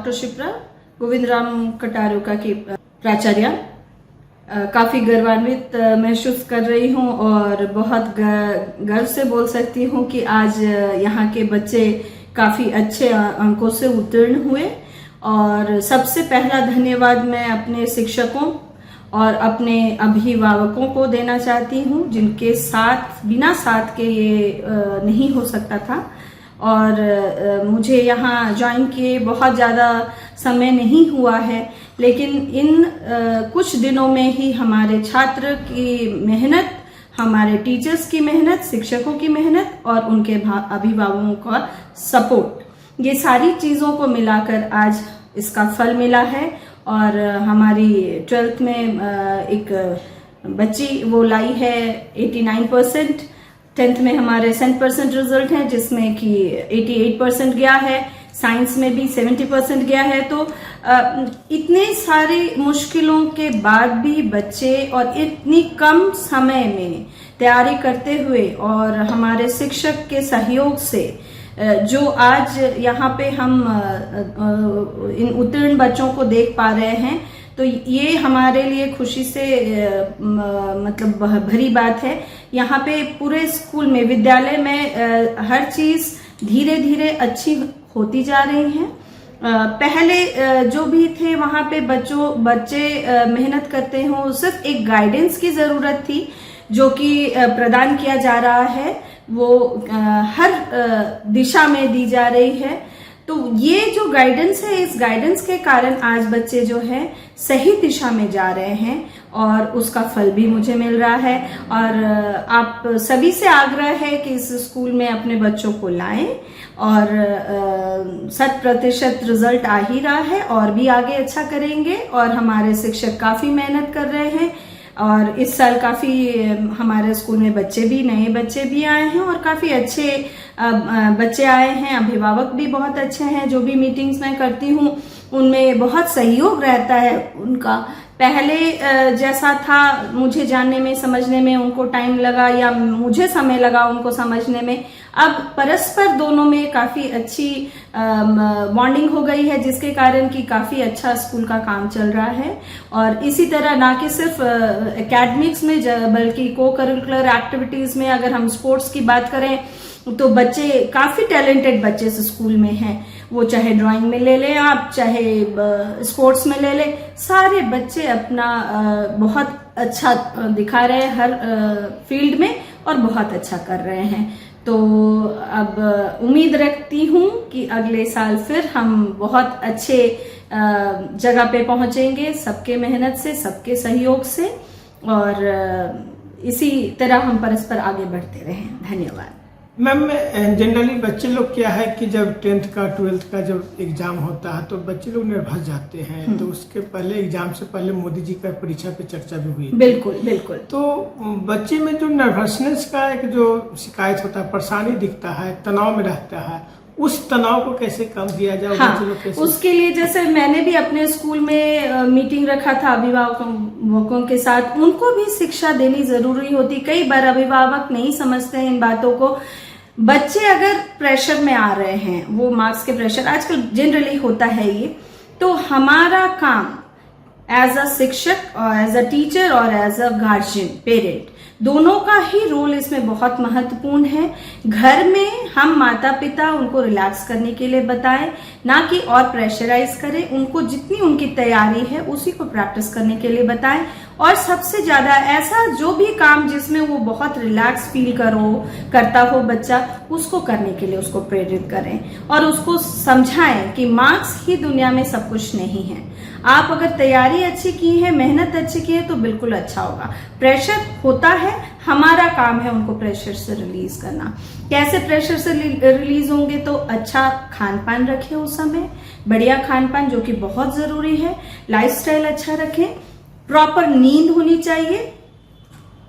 Doctor Shipra Govind Ram कटारोका की प्राचार्य। काफी गर्वान्वित महसूस कर रही हूँ और बहुत गर्व से बोल सकती हूँ कि आज यहाँ के बच्चे काफी अच्छे अंकों से उत्तीर्ण हुए। और सबसे पहला धन्यवाद मैं अपने शिक्षकों और अपने अभिभावकों को देना चाहती हूँ, जिनके साथ बिना साथ के ये नहीं हो सकता था। और मुझे यहाँ ज्वाइन किए बहुत ज़्यादा समय नहीं हुआ है, लेकिन इन कुछ दिनों में ही हमारे छात्र की मेहनत, हमारे टीचर्स की मेहनत, शिक्षकों की मेहनत और उनके अभिभावकों का सपोर्ट, ये सारी चीज़ों को मिलाकर आज इसका फल मिला है। और हमारी 12th में एक बच्ची वो लाई है 89%। 10th में हमारे 100% रिजल्ट है, जिसमें कि 88% गया है। साइंस में भी 70% गया है। तो इतने सारी मुश्किलों के बाद भी बच्चे और इतनी कम समय में तैयारी करते हुए और हमारे शिक्षक के सहयोग से जो आज यहाँ पे हम इन उत्तीर्ण बच्चों को देख पा रहे हैं, तो ये हमारे लिए खुशी से मतलब भरी बात है। यहाँ पे पूरे स्कूल में, विद्यालय में हर चीज धीरे धीरे अच्छी होती जा रही है। पहले जो भी थे वहाँ पे बच्चे मेहनत करते हो, सिर्फ एक गाइडेंस की जरूरत थी जो कि प्रदान किया जा रहा है, वो हर दिशा में दी जा रही है। तो ये जो गाइडेंस है, इस गाइडेंस के कारण आज बच्चे जो है सही दिशा में जा रहे हैं और उसका फल भी मुझे मिल रहा है। और आप सभी से आग्रह है कि इस स्कूल में अपने बच्चों को लाएं और 100% रिजल्ट आ ही रहा है और भी आगे अच्छा करेंगे। और हमारे शिक्षक काफी मेहनत कर रहे हैं और इस साल काफी हमारे स्कूल में नए बच्चे भी आए हैं और काफी अच्छे बच्चे आए हैं। अभिभावक भी बहुत अच्छे हैं। जो भी मीटिंग्स मैं करती हूँ उनमें बहुत सहयोग रहता है उनका। पहले जैसा था, मुझे जानने में, समझने में उनको टाइम लगा या मुझे समय लगा उनको समझने में, अब परस्पर दोनों में काफी अच्छी बॉन्डिंग हो गई है, जिसके कारण कि काफी अच्छा स्कूल का काम चल रहा है। और इसी तरह ना कि सिर्फ एकेडमिक्स में बल्कि को करिकुलर एक्टिविटीज में, अगर हम स्पोर्ट्स की बात करें तो बच्चे काफी टैलेंटेड बच्चे इस स्कूल में हैं। वो चाहे ड्राइंग में ले लें आप, चाहे स्पोर्ट्स में ले लें, सारे बच्चे अपना बहुत अच्छा दिखा रहे हैं हर फील्ड में और बहुत अच्छा कर रहे हैं। तो अब उम्मीद रखती हूँ कि अगले साल फिर हम बहुत अच्छे जगह पे पहुंचेंगे, सबके मेहनत से, सबके सहयोग से, और इसी तरह हम परस्पर आगे बढ़ते रहें। धन्यवाद। मैम, जनरली बच्चे लोग क्या है कि जब 10th का 12th का जब एग्जाम होता है तो बच्चे लोग निर्भर जाते हैं। तो उसके पहले, एग्जाम से पहले मोदी जी का परीक्षा पे चर्चा भी हुई। बिल्कुल बिल्कुल। तो बच्चे में जो नर्वसनेस का एक जो शिकायत होता है, परेशानी दिखता है, तनाव में रहता है, उस तनाव को कैसे कम किया जाए? हाँ, उसके लिए जैसे मैंने भी अपने स्कूल में मीटिंग रखा था अभिभावकों के साथ। उनको भी शिक्षा देनी जरूरी होती। कई बार अभिभावक नहीं समझते हैं इन बातों को। बच्चे अगर प्रेशर में आ रहे हैं, वो मार्क्स के प्रेशर आजकल जनरली होता है ये, तो हमारा काम एज अ शिक्षक और एज अ टीचर और एज अ गार्जियन, पेरेंट, दोनों का ही रोल इसमें बहुत महत्वपूर्ण है। घर में हम माता पिता उनको रिलैक्स करने के लिए बताएं, ना कि और प्रेशराइज करें। उनको जितनी उनकी तैयारी है उसी को प्रैक्टिस करने के लिए बताएं। और सबसे ज्यादा ऐसा जो भी काम जिसमें वो बहुत रिलैक्स फील करता हो बच्चा, उसको करने के लिए उसको प्रेरित करें और उसको समझाएं कि मार्क्स ही दुनिया में सब कुछ नहीं है। आप अगर तैयारी अच्छी की है, मेहनत अच्छी की है, तो बिल्कुल अच्छा होगा। प्रेशर होता है, हमारा काम है उनको प्रेशर से रिलीज करना। कैसे प्रेशर से रिलीज होंगे? तो अच्छा खान पान रखें, उस समय बढ़िया खान पान जो कि बहुत जरूरी है। लाइफस्टाइल अच्छा रखें, प्रॉपर नींद होनी चाहिए।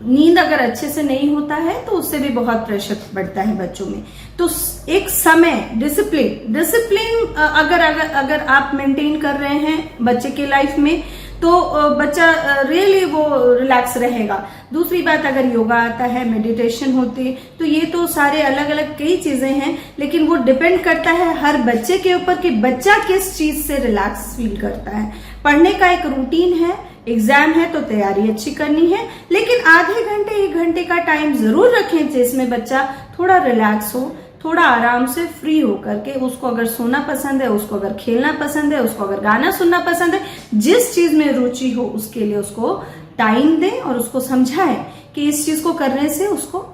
नींद अगर अच्छे से नहीं होता है तो उससे भी बहुत प्रेशर बढ़ता है बच्चों में। तो एक समय, डिसिप्लिन अगर आप मेंटेन कर रहे हैं बच्चे के लाइफ में, तो बच्चा रियली वो रिलैक्स रहेगा। दूसरी बात, अगर योगा आता है, मेडिटेशन होती, तो ये तो सारे अलग अलग कई चीजें हैं, लेकिन वो डिपेंड करता है हर बच्चे के ऊपर कि बच्चा किस चीज से रिलैक्स फील करता है। पढ़ने का एक रूटीन है, एग्जाम है तो तैयारी अच्छी करनी है, लेकिन आधे घंटे 1 घंटे का टाइम जरूर रखें जिसमें बच्चा थोड़ा रिलैक्स हो, थोड़ा आराम से फ्री हो करके, उसको अगर सोना पसंद है, उसको अगर खेलना पसंद है, उसको अगर गाना सुनना पसंद है, जिस चीज में रुचि हो उसके लिए उसको टाइम दें और उसको समझाएं कि इस चीज को करने से उसको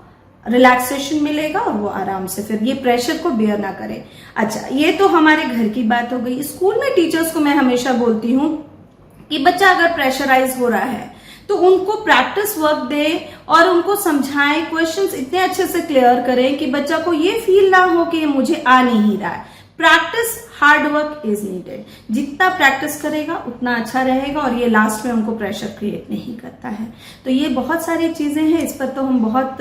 रिलैक्सेशन मिलेगा और वो आराम से फिर ये प्रेशर को बेयर ना करे। अच्छा, ये तो हमारे घर की बात हो गई। स्कूल में टीचर्स को मैं हमेशा बोलती हूँ कि बच्चा अगर प्रेशराइज हो रहा है तो उनको प्रैक्टिस वर्क दे और उनको समझाएं, क्वेश्चंस इतने अच्छे से क्लियर करें कि बच्चा को ये फील ना हो कि ये मुझे आ नहीं रहा है। Practice, hard work is needed. जितना प्रैक्टिस करेगा उतना अच्छा रहेगा और ये लास्ट में उनको प्रेशर क्रिएट नहीं करता है। तो ये बहुत सारी चीजें हैं, इस पर तो हम बहुत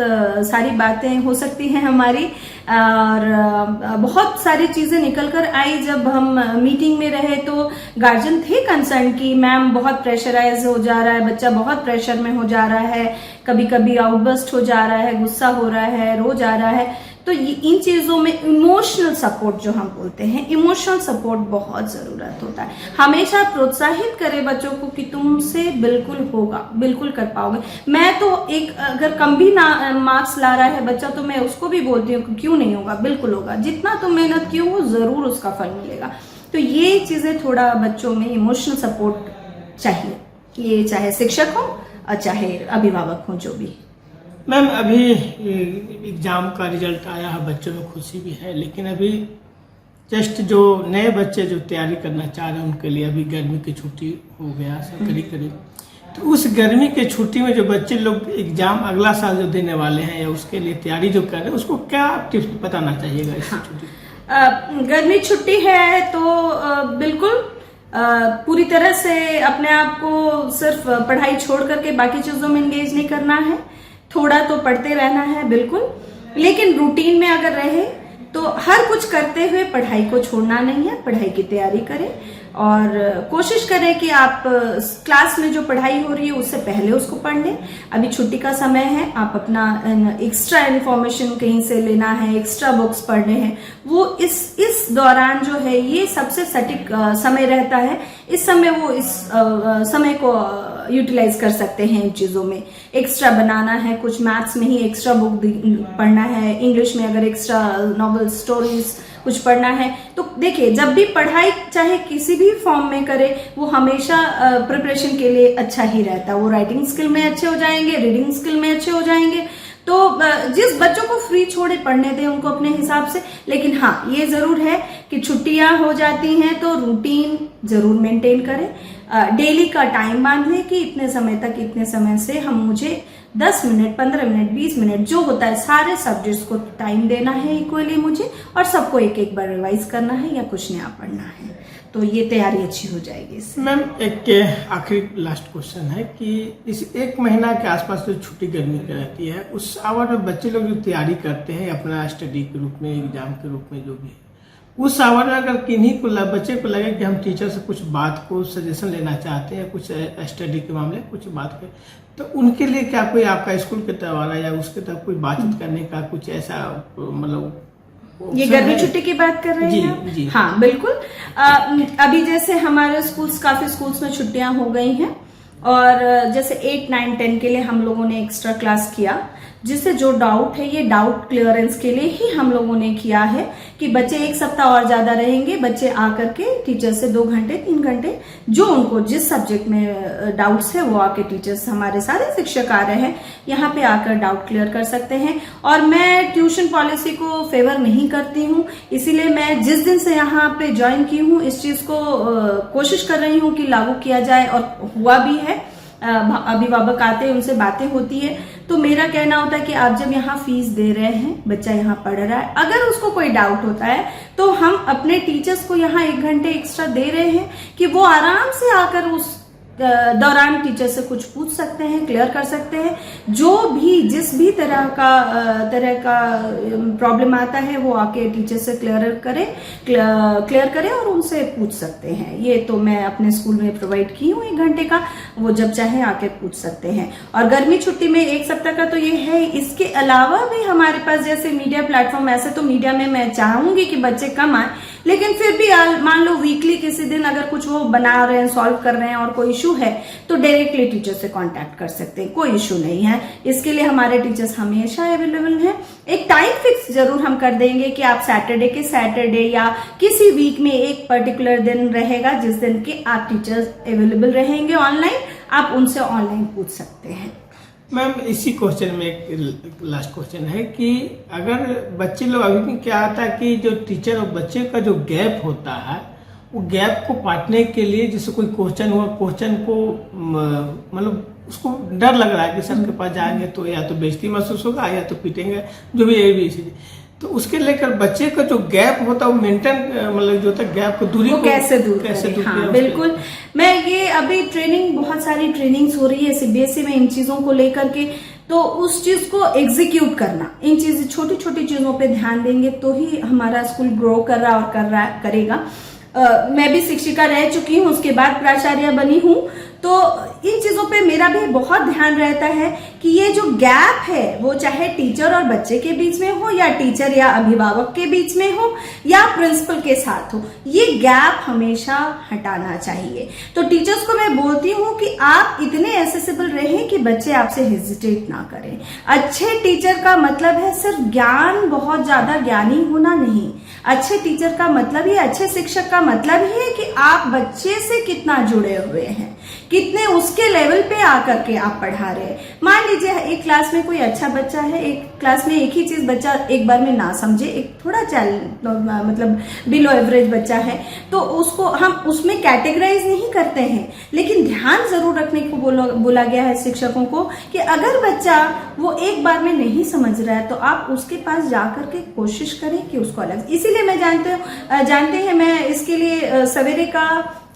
सारी बातें हो सकती हैं हमारी, और बहुत सारी चीजें निकल कर आई। जब हम मीटिंग में रहे तो गार्जियन थे कंसर्न कि मैम बहुत प्रेशराइज हो जा रहा है, बच्चा बहुत प्रेशर में हो जा रहा है, कभी कभी आउटबर्स्ट हो जा रहा है, गुस्सा हो रहा है, रो जा रहा है। तो इन चीजों में इमोशनल सपोर्ट जो हम बोलते हैं, इमोशनल सपोर्ट बहुत जरूरत होता है। हमेशा प्रोत्साहित करें बच्चों को कि तुमसे बिल्कुल होगा, बिल्कुल कर पाओगे। मैं तो एक अगर कम भी मार्क्स ला रहा है बच्चा तो मैं उसको भी बोलती हूँ क्यों नहीं होगा, बिल्कुल होगा। जितना तुम मेहनत की हो जरूर उसका फल मिलेगा। तो ये चीजें थोड़ा बच्चों में इमोशनल सपोर्ट चाहिए, ये चाहे शिक्षक हो और चाहे अभिभावक हो, जो भी। मैम, अभी एग्जाम का रिजल्ट आया है, बच्चों में खुशी भी है, लेकिन अभी जस्ट जो नए बच्चे जो तैयारी करना चाह रहे हैं उनके लिए अभी गर्मी की छुट्टी हो गया सब करीब। तो उस गर्मी की छुट्टी में जो बच्चे लोग एग्जाम अगला साल जो देने वाले हैं या उसके लिए तैयारी जो कर रहे हैं, उसको क्या टिप्स बताना चाहिएगा इस छुट्टी? गर्मी छुट्टी है तो बिल्कुल पूरी तरह से अपने आप को सिर्फ पढ़ाई छोड़ करके बाकी चीजों में एंगेज नहीं करना है। थोड़ा तो पढ़ते रहना है बिल्कुल, लेकिन रूटीन में अगर रहे तो हर कुछ करते हुए पढ़ाई को छोड़ना नहीं है। पढ़ाई की तैयारी करें और कोशिश करें कि आप क्लास में जो पढ़ाई हो रही है उससे पहले उसको पढ़ लें। अभी छुट्टी का समय है, आप अपना एक्स्ट्रा इन्फॉर्मेशन कहीं से लेना है, एक्स्ट्रा बुक्स पढ़ने हैं, वो इस दौरान जो है ये सबसे सटीक समय रहता है। इस समय वो इस समय को यूटिलाइज कर सकते हैं इन चीजों में। एक्स्ट्रा बनाना है, कुछ मैथ्स में ही एक्स्ट्रा बुक पढ़ना है, इंग्लिश में अगर एक्स्ट्रा नॉवेल स्टोरीज कुछ पढ़ना है। तो देखिए, जब भी पढ़ाई चाहे किसी भी फॉर्म में करे वो हमेशा प्रिपरेशन के लिए अच्छा ही रहता है। वो राइटिंग स्किल में अच्छे हो जाएंगे, रीडिंग स्किल में अच्छे हो जाएंगे। तो जिस बच्चों को फ्री छोड़े पढ़ने दें उनको अपने हिसाब से, लेकिन हाँ ये जरूर है कि छुट्टियां हो जाती हैं तो रूटीन जरूर मेंटेन करें। डेली का टाइम बांध लें कि इतने समय तक, इतने समय से मुझे 10 मिनट, 15 मिनट, 20 मिनट जो होता है सारे सब्जेक्ट्स को टाइम देना है इक्वली मुझे, और सबको एक एक बार रिवाइज करना है या कुछ नया पढ़ना है। तो ये तैयारी अच्छी हो जाएगी इससे। मैम, एक आखिरी लास्ट क्वेश्चन है कि इस 1 महीना के आसपास जो छुट्टी गर्मी की रहती है उस आवर में बच्चे लोग जो तैयारी करते हैं अपना स्टडी के रूप में, एग्जाम के रूप में, जो भी है, उस आवर में अगर किन्हीं को बच्चे को लगे कि हम टीचर से कुछ बात को सजेशन लेना चाहते हैं, कुछ स्टडी के मामले कुछ बात करें, तो उनके लिए क्या कोई आपका स्कूल के तरफ वाला या उसके तरफ कोई बातचीत करने का कुछ ऐसा मतलब? ये गर्मी छुट्टी की बात कर रहे हैं आप? जी। हाँ बिल्कुल। अभी जैसे हमारे स्कूल्स, काफी स्कूल्स में छुट्टियां हो गई हैं और जैसे 8, 9, 10 के लिए हम लोगों ने एक्स्ट्रा क्लास किया, जिससे जो डाउट है ये डाउट क्लियरेंस के लिए ही हम लोगों ने किया है कि बच्चे 1 सप्ताह और ज्यादा रहेंगे। बच्चे आकर के टीचर से 2 घंटे 3 घंटे जो उनको जिस सब्जेक्ट में डाउट्स है वो आके टीचर्स, हमारे सारे शिक्षक आ रहे हैं यहाँ पे आकर डाउट क्लियर कर सकते हैं। और मैं ट्यूशन पॉलिसी को फेवर नहीं करती हूँ, इसीलिए मैं जिस दिन से यहाँ पे ज्वाइन की हूँ इस चीज को कोशिश कर रही हूँ कि लागू किया जाए, और हुआ भी है। अभिभावक आते हैं, उनसे बातें होती है। तो मेरा कहना होता है कि आप जब यहाँ फीस दे रहे हैं, बच्चा यहाँ पढ़ रहा है, अगर उसको कोई डाउट होता है तो हम अपने टीचर्स को यहाँ 1 घंटे एक्स्ट्रा दे रहे हैं कि वो आराम से आकर उस दौरान टीचर से कुछ पूछ सकते हैं, क्लियर कर सकते हैं। जो भी जिस भी तरह का प्रॉब्लम आता है वो आके टीचर से क्लियर करें और उनसे पूछ सकते हैं। ये तो मैं अपने स्कूल में प्रोवाइड की हूँ 1 घंटे का, वो जब चाहे आके पूछ सकते हैं। और गर्मी छुट्टी में 1 सप्ताह का तो ये है। इसके अलावा भी हमारे पास जैसे मीडिया प्लेटफॉर्म, ऐसे तो मीडिया में मैं चाहूंगी कि बच्चे कम आए, लेकिन फिर भी मान लो वीकली किसी दिन अगर कुछ वो बना रहे हैं, सॉल्व कर रहे हैं और कोई इशू है तो डायरेक्टली टीचर से कांटेक्ट कर सकते हैं, कोई इशू नहीं है। इसके लिए हमारे टीचर्स हमेशा अवेलेबल हैं। एक टाइम फिक्स जरूर हम कर देंगे कि आप सैटरडे या किसी वीक में एक पर्टिकुलर दिन रहेगा जिस दिन के आप टीचर्स अवेलेबल रहेंगे ऑनलाइन, आप उनसे ऑनलाइन पूछ सकते हैं। मैम इसी क्वेश्चन में एक लास्ट क्वेश्चन है कि अगर बच्चे लोग अभी भी क्या आता है कि जो टीचर और बच्चे का जो गैप होता है वो गैप को पाटने के लिए जैसे कोई क्वेश्चन हुआ, क्वेश्चन को मतलब उसको डर लग रहा है कि सर के पास जाएंगे तो या तो बेइज्जती महसूस होगा या तो पीटेंगे, जो भी ABC, तो उसके लेकर बच्चे का जो गैप होता है वो मेंटेन मतलब जो होता है गैप को दूरी को कैसे दूर हाँ, बिल्कुल। मैं ये अभी बहुत सारी ट्रेनिंग्स हो रही है CBSE में इन चीजों को लेकर के, तो उस चीज को एग्जीक्यूट करना, इन चीज छोटी छोटी चीजों पे ध्यान देंगे तो ही हमारा स्कूल ग्रो कर रहा और करेगा। मैं भी शिक्षिका रह चुकी हूँ, उसके बाद प्राचार्य बनी हूँ, तो इन चीजों पे मेरा भी बहुत ध्यान रहता है कि ये जो गैप है वो चाहे टीचर और बच्चे के बीच में हो या टीचर या अभिभावक के बीच में हो या प्रिंसिपल के साथ हो, ये गैप हमेशा हटाना चाहिए। तो टीचर्स को मैं बोलती हूँ कि आप इतने एक्सेसिबल रहें कि बच्चे आपसे हेजिटेट ना करें। अच्छे टीचर का मतलब है सिर्फ ज्ञान, बहुत ज्यादा ज्ञानी होना नहीं। अच्छे टीचर का मतलब ही, अच्छे शिक्षक का मतलब ही है कि आप बच्चे से कितना जुड़े हुए हैं, कितने उसके लेवल पे आकर के आप पढ़ा रहे हैं। मान लीजिए एक क्लास में कोई अच्छा बच्चा है, एक क्लास में एक ही चीज बच्चा एक बार में ना समझे, एक थोड़ा मतलब बिलो एवरेज बच्चा है, तो उसको हम उसमें कैटेगराइज नहीं करते हैं, लेकिन ध्यान जरूर रखने को बोला गया है शिक्षकों को कि अगर बच्चा वो एक बार में नहीं समझ रहा है तो आप उसके पास जाकर के कोशिश करें कि उसको अलग। इसीलिए मैं जानते हैं मैं इसके लिए सवेरे का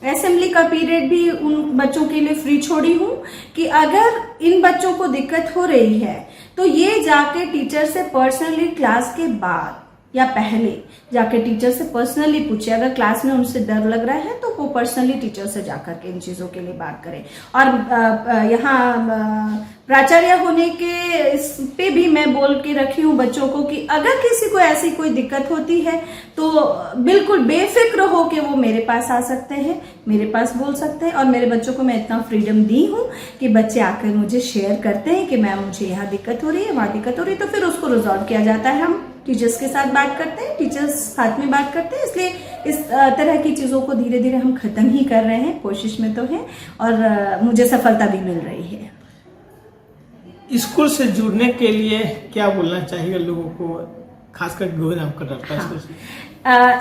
असेंबली का पीरियड भी उन बच्चों के लिए फ्री छोड़ी हूँ कि अगर इन बच्चों को दिक्कत हो रही है तो ये जाके टीचर से पर्सनली क्लास के बाद या पहले जाके टीचर से पर्सनली पूछे। अगर क्लास में उनसे डर लग रहा है तो वो पर्सनली टीचर से जाकर के इन चीजों के लिए बात करें। और यहाँ प्राचार्य होने के इस पे भी मैं बोल के रखी हूँ बच्चों को कि अगर किसी को ऐसी कोई दिक्कत होती है तो बिल्कुल बेफिक्र हो कि वो मेरे पास आ सकते हैं, मेरे पास बोल सकते हैं। और मेरे बच्चों को मैं इतना फ्रीडम दी हूँ कि बच्चे आकर मुझे शेयर करते हैं कि मैम मुझे यहाँ दिक्कत हो रही है, वहाँ दिक्कत हो रही है, तो फिर उसको रिजॉल्व किया जाता है। हम टीचर्स के साथ बात करते हैं, टीचर्स साथ में बात करते हैं, इसलिए इस तरह की चीजों को धीरे धीरे हम खत्म ही कर रहे हैं, कोशिश में तो है और मुझे सफलता भी मिल रही है। स्कूल से जुड़ने के लिए क्या बोलना चाहिए लोगों को, खासकर गोविंदराम कटारिया स्कूल से?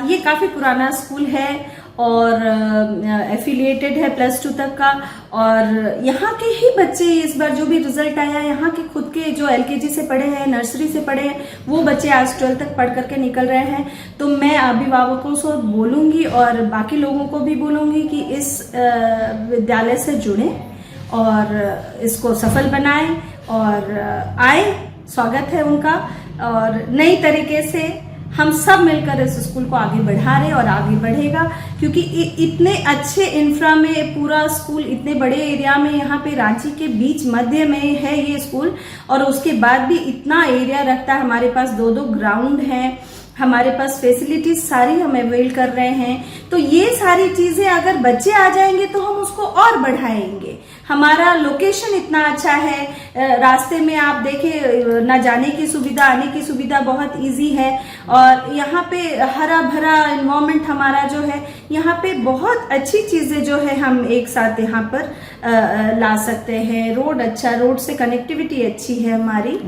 ये काफी पुराना स्कूल है और एफिलिएटेड है +2 तक का, और यहाँ के ही बच्चे इस बार जो भी रिजल्ट आया, यहाँ के खुद के जो LKG से पढ़े हैं, नर्सरी से पढ़े हैं, वो बच्चे आज 12 तक पढ़ करके निकल रहे हैं। तो मैं अभिभावकों से बोलूंगी और बाकी लोगों को भी बोलूंगी कि इस विद्यालय से जुड़ें और इसको सफल बनाएं और आए, स्वागत है उनका। और नई तरीके से हम सब मिलकर इस स्कूल को आगे बढ़ा रहे और आगे बढ़ेगा, क्योंकि इतने अच्छे इंफ्रा में पूरा स्कूल, इतने बड़े एरिया में, यहाँ पे रांची के बीच मध्य में है ये स्कूल, और उसके बाद भी इतना एरिया रखता है। हमारे पास 2 ग्राउंड हैं, हमारे पास फैसिलिटीज सारी हम अवेल कर रहे हैं। तो ये सारी चीजें अगर बच्चे आ जाएंगे तो हम उसको और बढ़ाएंगे। हमारा लोकेशन इतना अच्छा है, रास्ते में आप देखें ना जाने की सुविधा, आने की सुविधा बहुत इजी है, और यहाँ पे हरा भरा एनवायरनमेंट हमारा जो है, यहाँ पे बहुत अच्छी चीजें जो है हम एक साथ यहाँ पर ला सकते हैं। रोड अच्छा, रोड से कनेक्टिविटी अच्छी है हमारी,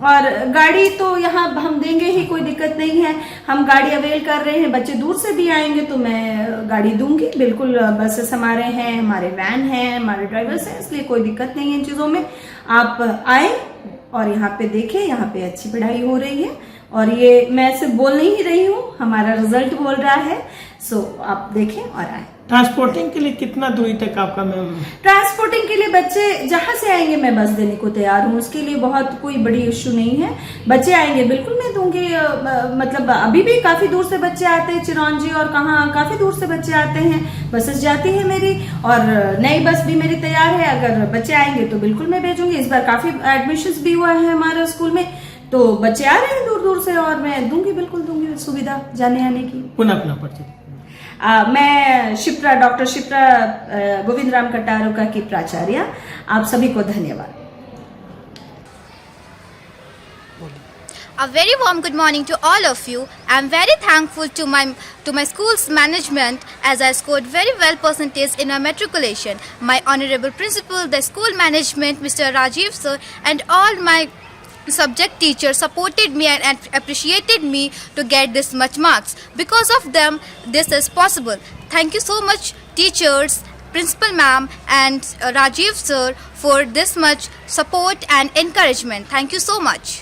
और गाड़ी तो यहाँ हम देंगे ही, कोई दिक्कत नहीं है। हम गाड़ी अवेल कर रहे हैं, बच्चे दूर से भी आएंगे तो मैं गाड़ी दूंगी, बिल्कुल। बसेस हमारे हैं, हमारे वैन हैं, हमारे ड्राइवर्स हैं, इसलिए कोई दिक्कत नहीं है इन चीजों में। आप आए और यहाँ पे देखें, यहाँ पे अच्छी पढ़ाई हो रही है, और ये मैं सिर्फ बोल नहीं रही हूँ, हमारा रिजल्ट बोल रहा है। सो आप देखें और आए। ट्रांसपोर्टिंग के लिए कितना दूरी तक आपका मैम? ट्रांसपोर्टिंग के लिए बच्चे जहां से आएंगे मैं बस देने को तैयार हूँ, उसके लिए बहुत कोई बड़ी इश्यू नहीं है। बच्चे आएंगे बिल्कुल मैं दूंगी, मतलब अभी भी काफी दूर से बच्चे आते हैं, चिरौंजी और कहाँ काफी दूर से बच्चे आते हैं, बसेस जाती है मेरी, और नई बस भी मेरी तैयार है। अगर बच्चे आएंगे तो बिल्कुल मैं भेजूंगी। इस बार काफी एडमिशन भी हुआ है हमारे स्कूल में, तो बच्चे आ रहे हैं दूर दूर से, और मैं दूंगी बिल्कुल दूंगी सुविधा जाने आने की। पुनः अपना परिचय। मैं शिप्रा, डॉक्टर शिप्रा गोविंद राम कटारुका की प्राचार्य। आप सभी को धन्यवाद। A very warm good morning to all of you. I am very thankful to my school's management as I scored very well percentage in my matriculation. My honorable principal, the school management, Mr. Rajiv sir, and all my subject teachers supported me and appreciated me to get this much marks. Because of them, this is possible. Thank you so much, teachers, principal ma'am, and Rajiv sir for this much support and encouragement. Thank you so much.